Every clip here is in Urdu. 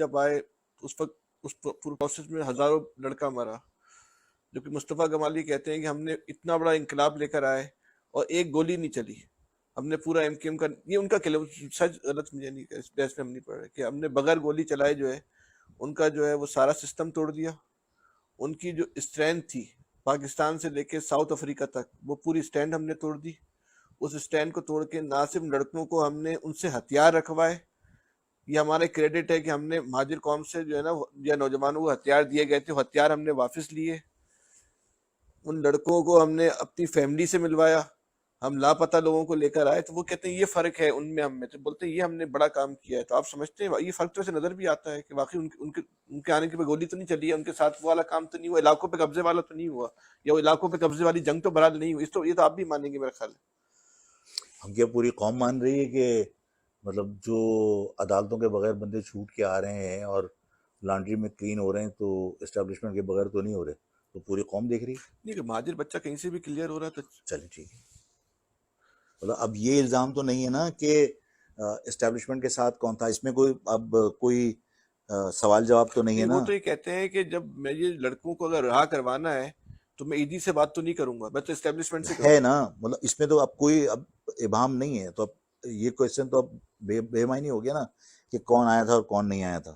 جب آئے اس وقت اس پورے پروسیس میں ہزاروں لڑکا مرا، جو کہ مصطفیٰ کمالی کہتے ہیں کہ ہم نے اتنا بڑا انقلاب لے کر آئے اور ایک گولی نہیں چلی، ہم نے پورا ایم کیو ایم کا، یہ ان کا سچ غلط مجھے نہیں، اس بحث میں ہم نہیں پڑھ رہے، کہ ہم نے بغیر گولی چلائے جو ہے ان کا جو ہے وہ سارا سسٹم توڑ دیا. ان کی جو اسٹرینتھ تھی پاکستان سے لے کے ساؤتھ افریقہ تک، وہ پوری اسٹینڈ ہم نے توڑ دی. اس اسٹینڈ کو توڑ کے نہ صرف لڑکوں کو ہم نے ان سے ہتھیار رکھوائے، یہ ہمارا کریڈٹ ہے کہ ہم نے مہاجر قوم سے جو ہے نا یا نوجوانوں کو ہتھیار دیے گئے تھے، وہ ہتھیار ہم نے واپس لیے. ان لڑکوں کو ہم نے اپنی فیملی سے ملوایا، ہم لاپتہ لوگوں کو لے کر آئے. تو وہ کہتے ہیں یہ فرق ہے ان میں ہم میں، تو بولتے ہیں یہ ہم نے بڑا کام کیا ہے. تو آپ سمجھتے ہیں یہ فرق تو سے نظر بھی آتا ہے کہ واقعی ان کے آنے کے گولی تو نہیں چلی ہے، ان کے ساتھ وہ والا کام تو نہیں ہوا، علاقوں پہ قبضے والا تو نہیں ہوا، یا وہ علاقوں پہ قبضے والی جنگ تو بہرحال نہیں ہوئی. اس تو یہ تو آپ بھی مانیں گے میرا خیال ہے. ہم کیا پوری قوم مان رہی ہے کہ مطلب جو عدالتوں کے بغیر بندے چھوٹ کے آ رہے ہیں اور لانڈری میں کلین ہو رہے ہیں تو اسٹیبلشمنٹ کے بغیر تو نہیں ہو رہے، تو پوری قوم دیکھ رہی ہے. نہیں کہ مہاجر بچہ کہیں سے بھی کلیئر ہو رہا ہے تو چلے ٹھیک ہے. مطلب اب یہ الزام تو نہیں ہے نا کہ اسٹیبلشمنٹ کے ساتھ کون تھا، اس میں کوئی اب کوئی سوال جواب تو نہیں ہے نا. وہ تو یہ کہتے ہیں کہ جب میں یہ لڑکوں کو اگر رہا کروانا ہے تو میں ایدی سے بات تو نہیں کروں گا، میں تو اسٹیبلشمنٹ سے کروں ہے گا. نا، مطلب اس میں تو اب کوئی اب ابہام نہیں ہے. تو اب یہ کویشچن تو اب بے معنی ہو گیا نا کہ کون آیا تھا اور کون نہیں آیا تھا،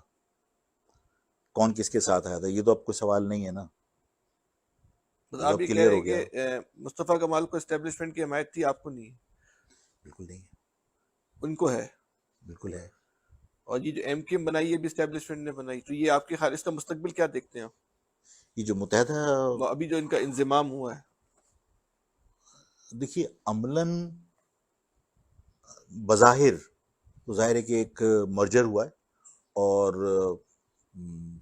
کون کس کے ساتھ آیا تھا. یہ تو اب کوئی سوال نہیں ہے نا. آپ یہ کہہ کلیئر رہے ہیں ہو گیا. کہ مصطفیٰ کمال کو اسٹیبلشمنٹ کی حمایت تھی، آپ کو نہیں ہے؟ بالکل نہیں ہے. ان کو ہے. بالکل ہے. اور یہ جو ایم کیو ایم بنائی ہے بھی اسٹیبلشمنٹ نے بنائی، تو یہ آپ کے خیال اس کا مستقبل کیا دیکھتے ہیں آپ؟ یہ جو متحدہ ابھی جو ان کا انضمام ہوا ہے، دیکھیے عملاً بظاہر تو ظاہر ہے کہ ایک مرجر ہوا ہے اور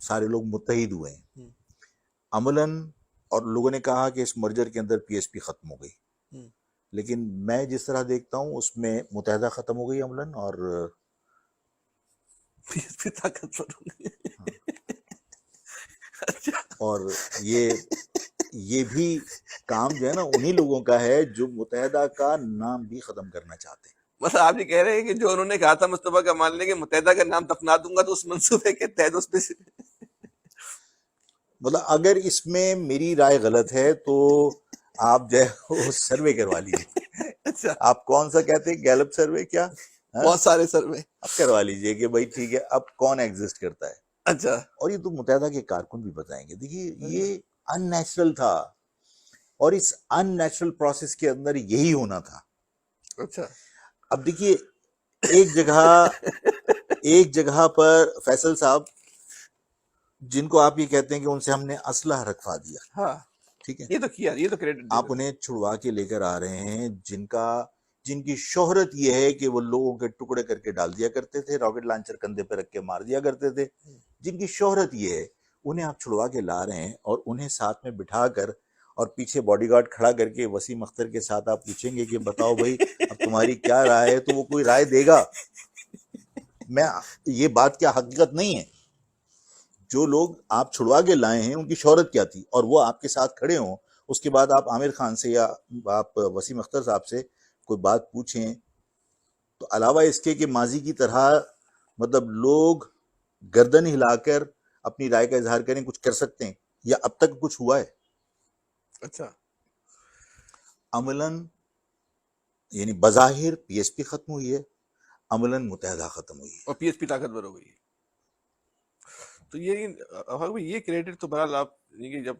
سارے لوگ متحد ہوئے ہیں عملاً، اور لوگوں نے کہا کہ اس مرجر کے اندر پی ایس پی ختم ہو گئی، لیکن میں جس طرح دیکھتا ہوں اس میں متحدہ ختم ہو گئی عملاً، اور پی ایس پی طاقتور ہو گئی. اچھا، اور یہ بھی کام جو ہے نا انہی لوگوں کا ہے جو متحدہ کا نام بھی ختم کرنا چاہتے ہیں. بس آپ یہ کہہ رہے ہیں کہ جو انہوں نے کہا تھا مصطفیٰ کمال نے کہ متحدہ کا نام دفنا دوں گا، تو اس منصوبے کے تحت اس پہ مطلب اگر اس میں میری رائے غلط ہے تو آپ جو ہے وہ سروے کروا لیجیے. اچھا، آپ کون سا کہتے ہیں، گیلپ سروے کیا؟ بہت سارے سروے آپ کروا لیجیے کہ بھائی ٹھیک ہے اب کون ایگزسٹ کرتا ہے. اچھا، اور یہ تو متحدہ کے کارکن بھی بتائیں گے. دیکھیے یہ ان نیچرل تھا اور اس ان نیچرل پروسیس کے اندر یہی ہونا تھا. اچھا. اب دیکھیے ایک جگہ پر فیصل صاحب جن کو آپ یہ کہتے ہیں کہ ان سے ہم نے اسلحہ رکھوا دیا، ہاں ٹھیک ہے، یہ تو کیا، یہ تو کریڈٹ آپ انہیں چھڑوا کے لے کر آ رہے ہیں جن کی شہرت یہ ہے کہ وہ لوگوں کے ٹکڑے کر کے ڈال دیا کرتے تھے، راکٹ لانچر کندھے پہ رکھ کے مار دیا کرتے تھے، جن کی شہرت یہ ہے انہیں آپ چھڑوا کے لا رہے ہیں اور انہیں ساتھ میں بٹھا کر اور پیچھے باڈی گارڈ کھڑا کر کے وسیم اختر کے ساتھ آپ پوچھیں گے کہ بتاؤ بھائی اب تمہاری کیا رائے ہے، تو وہ کوئی رائے دے گا؟ یہ بات کیا حقیقت نہیں ہے؟ جو لوگ آپ چھڑوا کے لائے ہیں ان کی شہرت کیا تھی اور وہ آپ کے ساتھ کھڑے ہوں، اس کے بعد آپ عامر خان سے یا آپ وسیم اختر صاحب سے کوئی بات پوچھیں تو علاوہ اس کے کہ ماضی کی طرح مطلب لوگ گردن ہلا کر اپنی رائے کا اظہار کریں، کچھ کر سکتے ہیں یا اب تک کچھ ہوا ہے؟ اچھا، عملاً یعنی بظاہر پی ایس پی ختم ہوئی ہے، عملاً متحدہ ختم ہوئی ہے اور پی ایس پی طاقتور ہو گئی. تو یہ کریڈٹ تو بہرحال آپ جب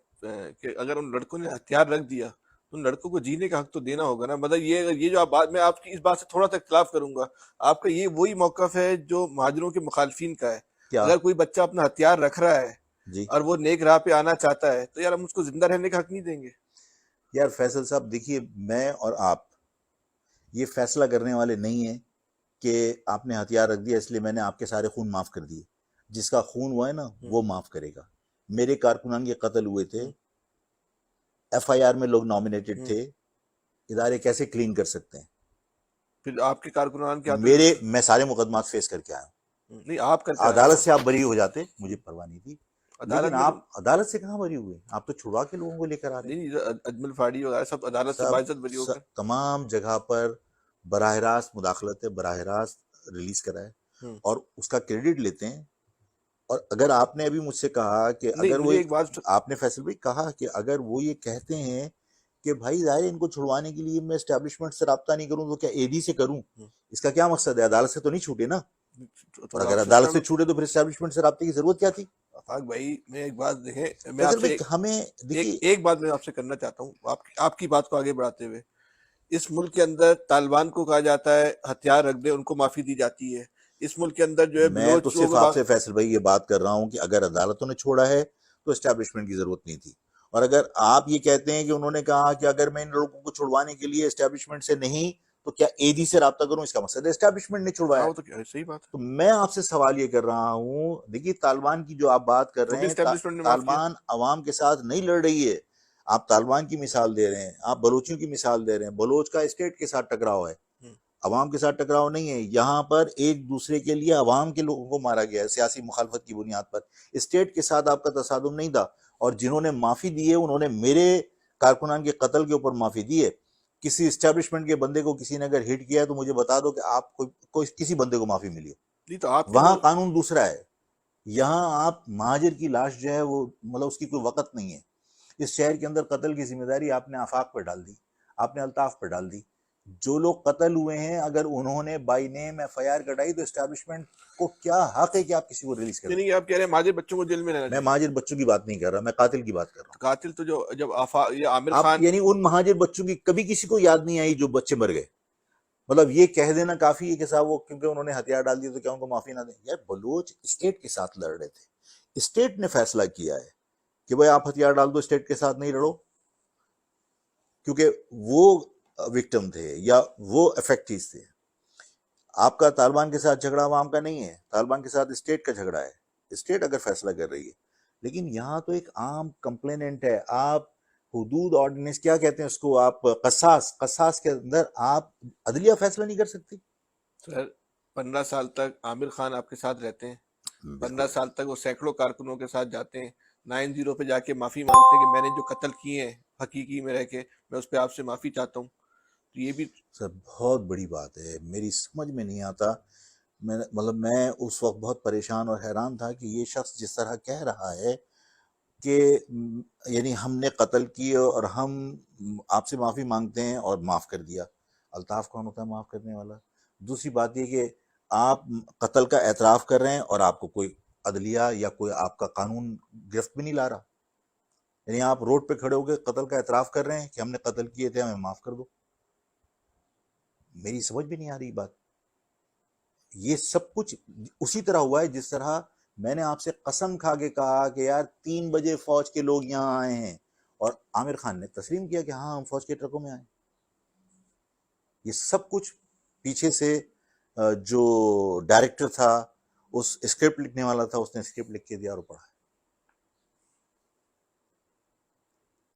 کہ اگر ان لڑکوں نے ہتھیار رکھ دیا تو ان لڑکوں کو جینے کا حق تو دینا ہوگا نا. مطلب یہ جو آپ بات، میں آپ کی اس بات سے تھوڑا سا اختلاف کروں گا. آپ کا یہ وہی موقف ہے جو مہاجروں کے مخالفین کا ہے. کیا؟ اگر کوئی بچہ اپنا ہتھیار رکھ رہا ہے جی اور وہ نیک راہ پہ آنا چاہتا ہے تو یار ہم اس کو زندہ رہنے کا حق نہیں دیں گے. یار فیصل صاحب دیکھیے، میں اور آپ یہ فیصلہ کرنے والے نہیں ہیں کہ آپ نے ہتھیار رکھ دیا اس لیے میں نے آپ کے سارے خون معاف کر دیے. جس کا خون ہوا ہے نا وہ معاف کرے گا. میرے کارکنان کے قتل ہوئے تھے، ایف آئی آر میں لوگ نامینیٹڈ تھے، ادارے کیسے کلین کر سکتے ہیں؟ پھر آپ کے کارکنان کیا میں سارے مقدمات فیس کر کے آیا ہوں. نہیں آپ کر کے عدالت سے آپ بری ہو جاتے مجھے پرواہ نہیں تھی، لیکن آپ عدالت سے کہاں بری ہوئے؟ آپ تو چھڑوا کے لوگوں کو لے کر آ رہے ہیں. اجمل فاڑی وغیرہ سب عدالت سے باعزت بری ہو کر تمام جگہ پر براہ راست مداخلت ہے، براہ راست ریلیز کرائے اور اس کا کریڈٹ لیتے ہیں اور اگر آپ نے ابھی مجھ سے کہا کہ نہیں اگر وہ مجھے ایک بات آپ نے فیصل بھائی کہا کہ اگر وہ یہ کہتے ہیں کہ بھائی ظاہر ان کو چھڑوانے کے لیے میں اسٹیبلشمنٹ سے رابطہ نہیں کروں تو کیا اے ڈی سے کروں، اس کا کیا مقصد ہے؟ عدالت سے تو نہیں چھوٹے نا، تو اور اگر آپ عدالت سے سسٹم چھوٹے تو پھر اسٹیبلشمنٹ سے رابطے کی ضرورت کیا تھی؟ آفاق بھائی میں ایک بات دیکھیں میں فیصل آپ سے بھائی ہمیں دیکھیے، ایک بات میں آپ سے کرنا چاہتا ہوں آپ کی بات کو آگے بڑھاتے ہوئے، اس ملک کے اندر طالبان کو کہا جاتا ہے ہتھیار رکھ دے، ان کو معافی دی جاتی ہے. اس ملک کے اندر جو ہے میں تو بلوچ صرف لوگوں آپ سے فیصل بھائی یہ بات کر رہا ہوں کہ اگر عدالتوں نے چھوڑا ہے تو اسٹیبلشمنٹ کی ضرورت نہیں تھی، اور اگر آپ یہ کہتے ہیں کہ انہوں نے کہا کہ اگر میں ان لوگوں کو چھڑوانے کے لیے اسٹیبلشمنٹ سے نہیں تو کیا اے ڈی سے رابطہ کروں، اس کا مقصد ہے اسٹیبلشمنٹ نے چھڑوایا. ہاں وہ تو صحیح بات ہے، تو میں آپ سے سوال یہ کر رہا ہوں، دیکھیے طالبان کی جو آپ بات کر وہ رہے بھی ہیں، اسٹیبلشمنٹ نے معاف کیا. طالبان عوام کے ساتھ نہیں لڑ رہی ہے. آپ طالبان کی مثال دے رہے ہیں، آپ بلوچیوں کی مثال دے رہے ہیں. بلوچ کا اسٹیٹ کے ساتھ ٹکراؤ ہے، عوام کے ساتھ ٹکراؤ نہیں ہے. یہاں پر ایک دوسرے کے لیے عوام کے لوگوں کو مارا گیا ہے سیاسی مخالفت کی بنیاد پر. اسٹیٹ کے ساتھ آپ کا تصادم نہیں تھا. اور جنہوں نے معافی دی ہے انہوں نے میرے کارکنان کے قتل کے اوپر معافی دی ہے. کسی اسٹیبلشمنٹ کے بندے کو کسی نے اگر ہٹ کیا ہے تو مجھے بتا دو کہ آپ کو کسی بندے کو معافی ملی ہو. نہیں تو آپ کے وہاں جو قانون دوسرا ہے. یہاں آپ مہاجر کی لاش جو ہے وہ مطلب اس کی کوئی وقت نہیں ہے. اس شہر کے اندر قتل کی ذمہ داری آپ نے آفاق پہ ڈال دی، آپ نے الطاف پہ ڈال دی. جو لوگ قتل ہوئے ہیں اگر انہوں نے by name F I R کٹائی تو اسٹیبلشمنٹ کو کیا حق ہے کہ آپ کسی کو ریلیز کر دیں؟ یعنی آپ کہہ رہے ہیں ماجر بچوں کو جیل میں رہنا میں چاہیے. مہاجر بچوں کی بات نہیں کر رہا، میں قاتل کی بات کر رہا ہوں. قاتل تو جو جب یہ عامر آپ خان یعنی ان مہاجر بچوں کی کبھی کسی کو یاد نہیں آئی جو بچے مر گئے؟ مطلب یہ کہہ دینا کافی ہے کہ صاحب وہ کیونکہ انہوں نے ہتھیار ڈال دیے تو کیا ان کو معافی نہ دیں؟ یار بلوچ اسٹیٹ کے ساتھ لڑ رہے تھے، اسٹیٹ نے فیصلہ کیا ہے کہ بھائی آپ ہتھیار ڈال دو، اسٹیٹ کے ساتھ نہیں لڑو، کیونکہ وہ وکٹم تھے یا وہ افیکٹیز تھے. آپ کا طالبان کے ساتھ جھگڑا عوام کا نہیں ہے، طالبان کے ساتھ اسٹیٹ کا جھگڑا ہے. اسٹیٹ اگر فیصلہ کر رہی ہے، لیکن یہاں تو ایک عام کمپلیننٹ ہے. آپ حدود آرڈیننس کیا کہتے ہیں اس کو، آپ قصاص کے اندر آپ عدلیہ فیصلہ نہیں کر سکتی. سر 15 سال تک عامر خان آپ کے ساتھ رہتے ہیں، 15 بالکل. سال تک وہ سینکڑوں کارکنوں کے ساتھ جاتے ہیں، 9-0 پہ جا کے معافی مانگتے ہیں کہ میں نے جو قتل کیے ہیں حقیقی میں رہ کے میں اس پہ آپ سے معافی چاہتا ہوں. تو یہ بھی سر بہت بڑی بات ہے، میری سمجھ میں نہیں آتا. میں اس وقت بہت پریشان اور حیران تھا کہ یہ شخص جس طرح کہہ رہا ہے کہ یعنی ہم نے قتل کیے اور ہم آپ سے معافی مانگتے ہیں اور معاف کر دیا. الطاف کون ہوتا ہے معاف کرنے والا؟ دوسری بات یہ کہ آپ قتل کا اعتراف کر رہے ہیں اور آپ کو کوئی عدلیہ یا کوئی آپ کا قانون گرفت بھی نہیں لا رہا. یعنی آپ روڈ پہ کھڑے ہو کے قتل کا اعتراف کر رہے ہیں کہ ہم نے قتل کیے تھے، ہمیں معاف کر دو. میری سمجھ بھی نہیں آ رہی بات. یہ سب کچھ اسی طرح ہوا ہے جس طرح میں نے آپ سے قسم کھا کے کہا کہ یار 3 بجے فوج کے لوگ یہاں آئے ہیں اور عامر خان نے تسلیم کیا کہ ہاں ہم فوج کے ٹرکوں میں آئے. یہ سب کچھ پیچھے سے جو ڈائریکٹر تھا، اس اسکرپٹ لکھنے والا تھا، اس نے اسکرپٹ لکھ کے دیا اور پڑھا.